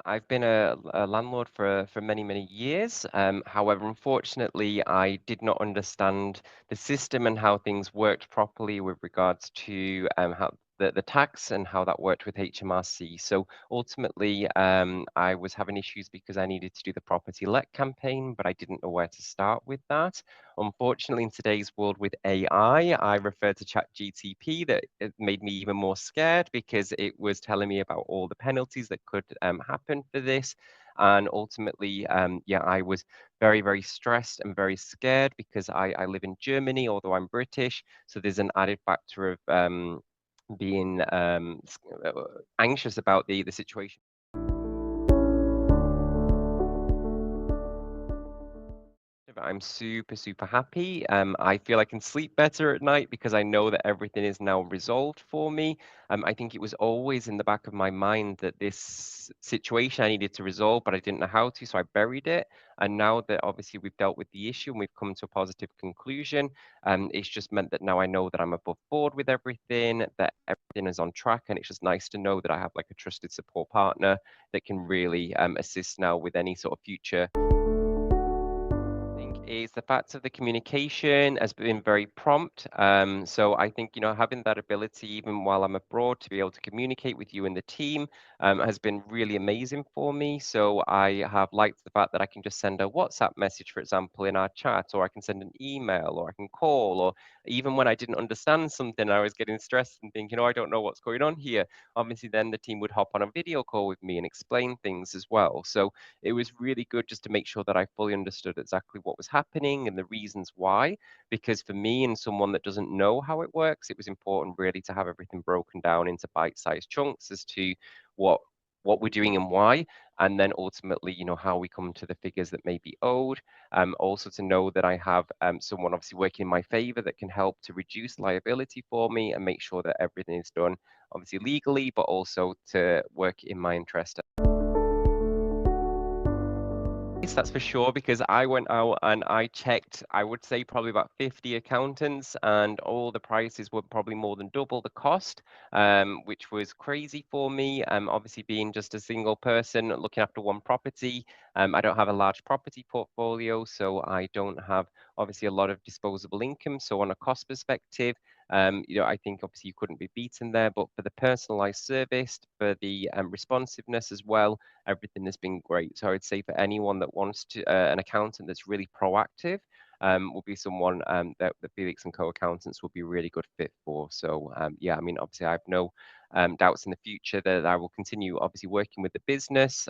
I've been a landlord for many, many years. However, unfortunately, I did not understand the system and how things worked properly with regards to how the tax and how that worked with HMRC. So ultimately, I was having issues because I needed to do the property let campaign, but I didn't know where to start with that. Unfortunately, in today's world with AI, I referred to ChatGTP that it made me even more scared because it was telling me about all the penalties that could happen for this. And ultimately, yeah, I was very, very stressed and very scared because I live in Germany, although I'm British. So there's an added factor of being anxious about the situation. I'm super, super happy. I feel I can sleep better at night because I know that everything is now resolved for me. I think it was always in the back of my mind that this situation I needed to resolve, but I didn't know how to, so I buried it. And now that obviously we've dealt with the issue and we've come to a positive conclusion, it's just meant that now I know that I'm above board with everything, that everything is on track, and it's just nice to know that I have like a trusted support partner that can really assist now with any sort of future think is the fact of the communication has been very prompt. So I think, having that ability, even while I'm abroad, to be able to communicate with you and the team has been really amazing for me. So I have liked the fact that I can just send a WhatsApp message, for example, in our chat, or I can send an email, or I can call, or even when I didn't understand something, I was getting stressed and thinking, oh, I don't know what's going on here. Obviously, then the team would hop on a video call with me and explain things as well. So it was really good just to make sure that I fully understood exactly what was happening and the reasons why. Because for me and someone that doesn't know how it works, it was important really to have everything broken down into bite-sized chunks as to what what we're doing and why, and then ultimately, how we come to the figures that may be owed. Also to know that I have someone obviously working in my favor that can help to reduce liability for me and make sure that everything is done obviously legally, but also to work in my interest. Yes, that's for sure, because I went out and I checked, I would say probably about 50 accountants, and all the prices were probably more than double the cost, which was crazy for me. Obviously, being just a single person looking after one property, I don't have a large property portfolio, so I don't have obviously a lot of disposable income. So, on a cost perspective, I think obviously you couldn't be beaten there, but for the personalized service, for the responsiveness as well, everything has been great. So I would say for anyone that wants to an accountant that's really proactive, will be someone that the Felix and Co accountants will be a really good fit for. So yeah, I mean, obviously I have no doubts in the future that I will continue obviously working with the business.